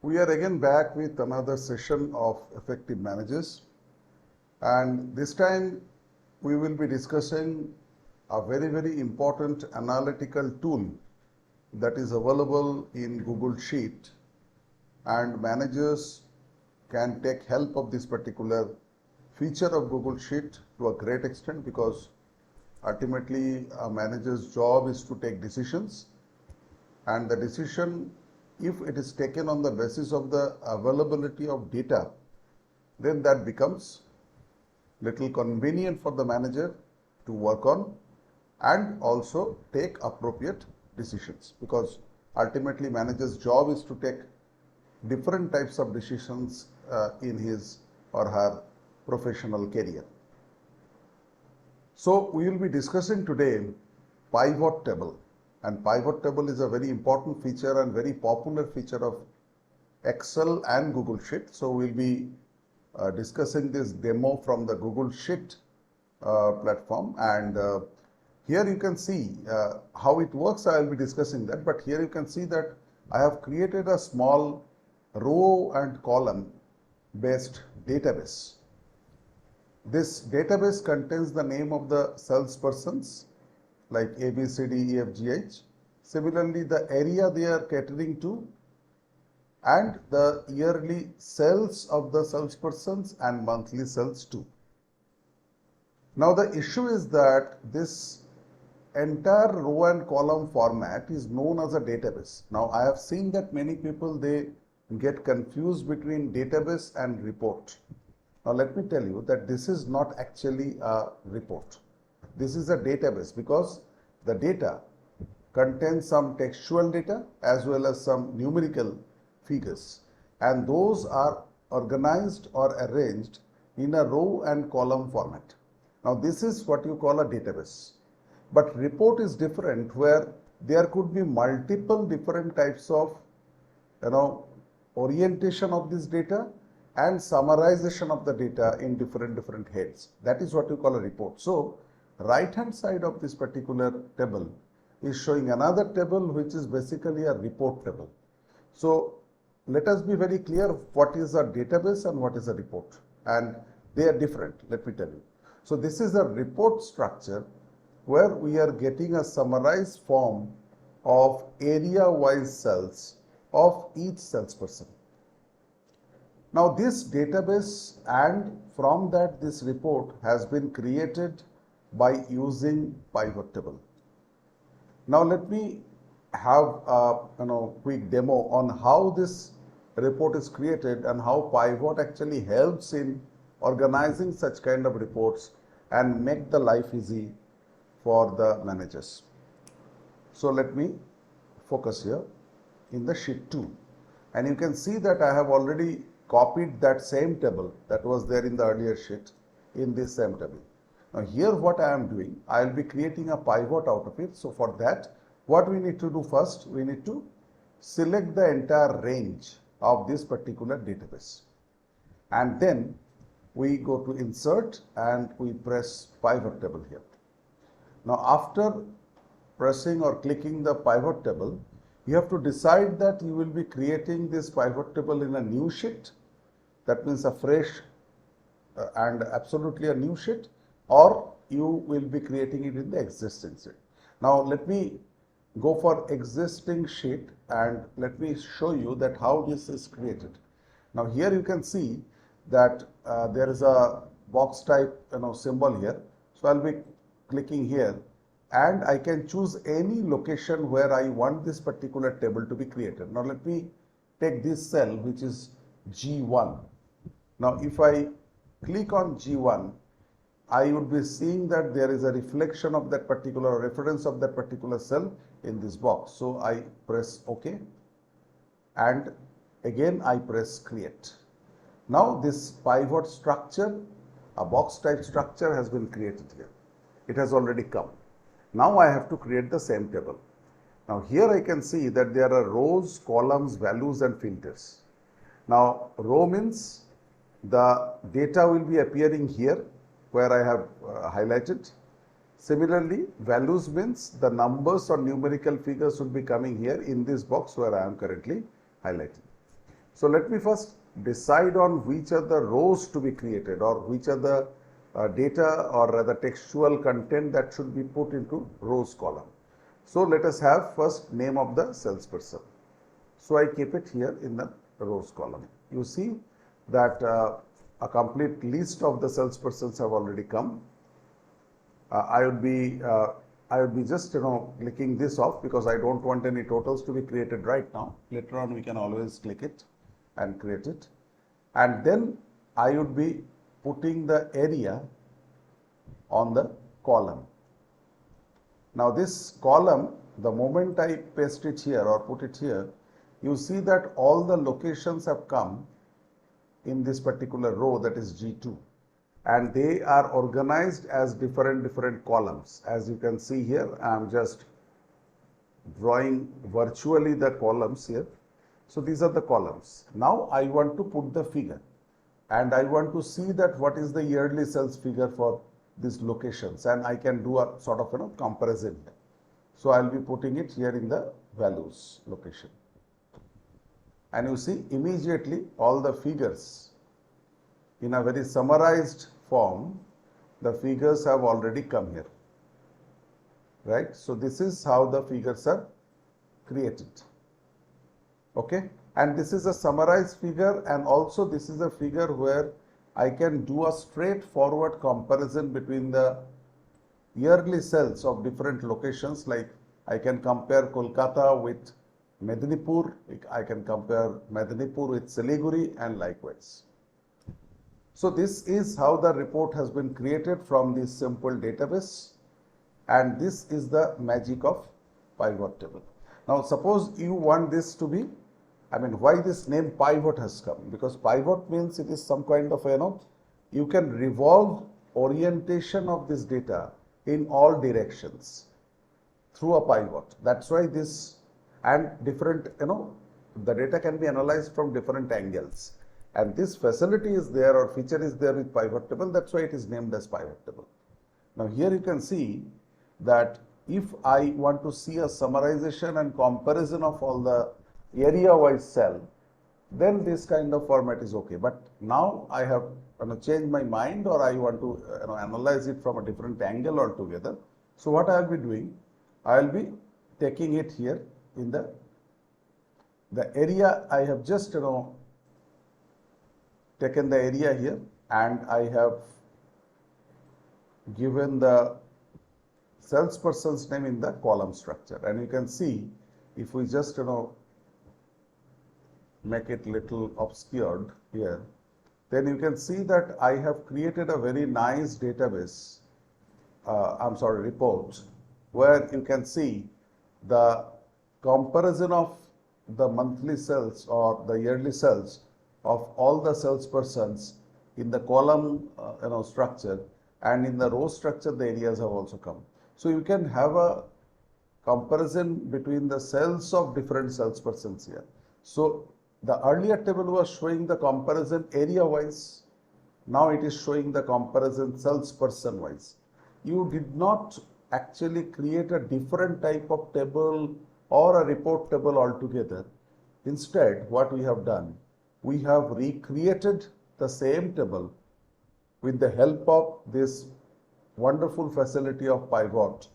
We are again back with another session of Effective Managers, and this time we will be discussing a very important analytical tool that is available in Google Sheet, and managers can take help of this particular feature of Google Sheet to a great extent, because ultimately a manager's job is to take decisions, and the decision, if it is taken on the basis of the availability of data, then that becomes little convenient for the manager to work on and also take appropriate decisions, because ultimately manager's job is to take different types of decisions in his or her professional career. So we will be discussing today pivot table, and pivot table is a very important feature and very popular feature of Excel and Google Sheet. So we'll be discussing this demo from the Google Sheet platform, and here you can see how it works. I will be discussing that, but here you can see that I have created a small row and column based database. This database contains the name of the salespersons like A, B, C, D, E, F, G, H. Similarly, the area they are catering to and the yearly sales of the salespersons and monthly sales too. Now the issue is that this entire row and column format is known as a database. Now I have seen that many people, they get confused between database and report. Now let me tell you that this is not actually a report. This is a database, because the data contains some textual data as well as some numerical figures, and those are organized or arranged in a row and column format. Now this is what you call a database. But report is different, where there could be multiple different types of orientation of this data and summarization of the data in different heads. That is what you call a report. So right hand side of this particular table is showing another table which is basically a report table. So let us be very clear what is a database and what is a report, and they are different, let me tell you. So this is a report structure where we are getting a summarized form of area-wise sales of each salesperson. Now this database, and from that this report has been created by using pivot table. Now let me have a quick demo on how this report is created and how pivot actually helps in organizing such kind of reports and make the life easy for the managers. So let me focus here in the sheet 2, and you can see that I have already copied that same table that was there in the earlier sheet in this same table. Now here what I am doing, I will be creating a pivot out of it. So for that, what we need to do first, we need to select the entire range of this particular database, and then we go to insert and we press pivot table here. Now after pressing or clicking the pivot table, you have to decide that you will be creating this pivot table in a new sheet. That means a fresh and absolutely a new sheet, or you will be creating it in the existing sheet. Now let me go for existing sheet and let me show you that how this is created. Now here you can see that there is a box type symbol here. So I'll be clicking here, and I can choose any location where I want this particular table to be created. Now let me take this cell which is G1. Now if I click on G1, I would be seeing that there is a reflection of that particular reference of that particular cell in this box. So I press OK, and again I press create. Now this pivot structure, a box type structure, has been created here. It has already come. Now I have to create the same table. Now here I can see that there are rows, columns, values and filters. Now row means the data will be appearing here where I have highlighted. Similarly, values means the numbers or numerical figures will be coming here in this box where I am currently highlighting. So let me first decide on which are the rows to be created, or which are the data or rather textual content that should be put into rows column. So let us have first name of the salesperson. So I keep it here in the rows column. You see that a complete list of the salespersons have already come. I would be just clicking this off because I don't want any totals to be created right now. Later on we can always click it and create it, and then I would be putting the area on the column. Now this column, the moment I paste it here or put it here, you see that all the locations have come in this particular row, that is G2, and they are organized as different columns. As you can see here, I am just drawing virtually the columns here. So these are the columns. Now I want to put the figure, and I want to see that what is the yearly sales figure for these locations, and I can do a sort of comparison. So I'll be putting it here in the values location, and you see immediately all the figures in a very summarized form, the figures have already come here, right? So this is how the figures are created. Okay, and this is a summarized figure, and also this is a figure where I can do a straightforward comparison between the yearly sales of different locations. Like I can compare Kolkata with Medinipur, I can compare Medinipur with Siliguri, and likewise. So this is how the report has been created from this simple database, and this is the magic of pivot table. Now suppose you want this to be, why this name pivot has come? Because pivot means it is some kind of you can revolve orientation of this data in all directions through a pivot. That's why this, and different the data can be analyzed from different angles, and this facility is there or feature is there with pivot table. That's why it is named as pivot table. Now here you can see that if I want to see a summarization and comparison of all the area wise cell, then this kind of format is okay. But now I have changed my mind, or I want to analyze it from a different angle altogether. So what I will be doing, I will be taking it here in the area. I have just taken the area here, and I have given the salesperson's name in the column structure. And you can see, if we just make it little obscured here, then you can see that I have created a very nice database, report, where you can see the comparison of the monthly sales or the yearly sales of all the salespersons in the column structure, and in the row structure the areas have also come. So you can have a comparison between the sales of different salespersons here. So the earlier table was showing the comparison area wise. Now it is showing the comparison salesperson wise. You did not actually create a different type of table or a report table altogether. Instead, what we have done, we have recreated the same table with the help of this wonderful facility of pivot,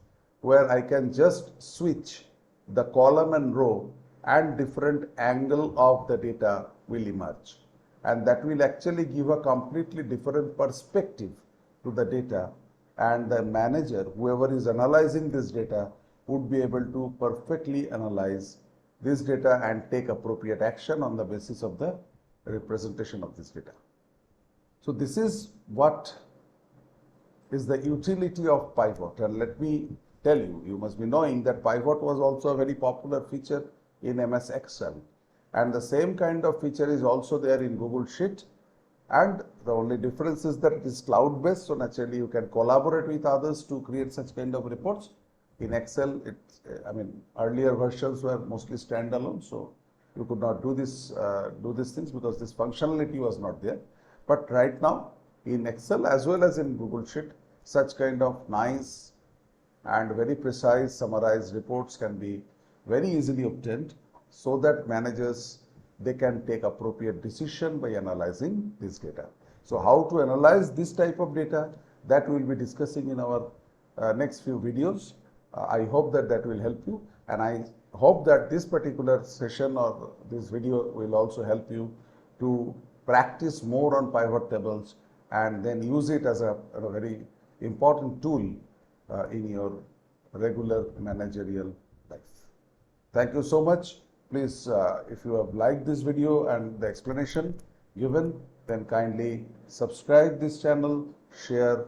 where I can just switch the column and row, and different angle of the data will emerge, and that will actually give a completely different perspective to the data, and the manager, whoever is analyzing this data, would be able to perfectly analyze this data and take appropriate action on the basis of the representation of this data. So this is what is the utility of pivot. And let me tell you, you must be knowing that pivot was also a very popular feature in MS Excel, and the same kind of feature is also there in Google Sheet, and the only difference is that it is cloud based, so naturally you can collaborate with others to create such kind of reports. In Excel, earlier versions were mostly standalone, so you could not do these things because this functionality was not there. But right now in Excel as well as in Google Sheet, such kind of nice and very precise summarized reports can be very easily obtained, so that managers, they can take appropriate decision by analyzing this data. So how to analyze this type of data, that we will be discussing in our next few videos. I hope that that will help you, and I hope that this particular session or this video will also help you to practice more on pivot tables and then use it as a very important tool in your regular managerial life. Thank you so much. Please, if you have liked this video and the explanation given, then kindly subscribe this channel, share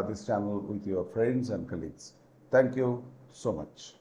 this channel with your friends and colleagues. Thank you so much.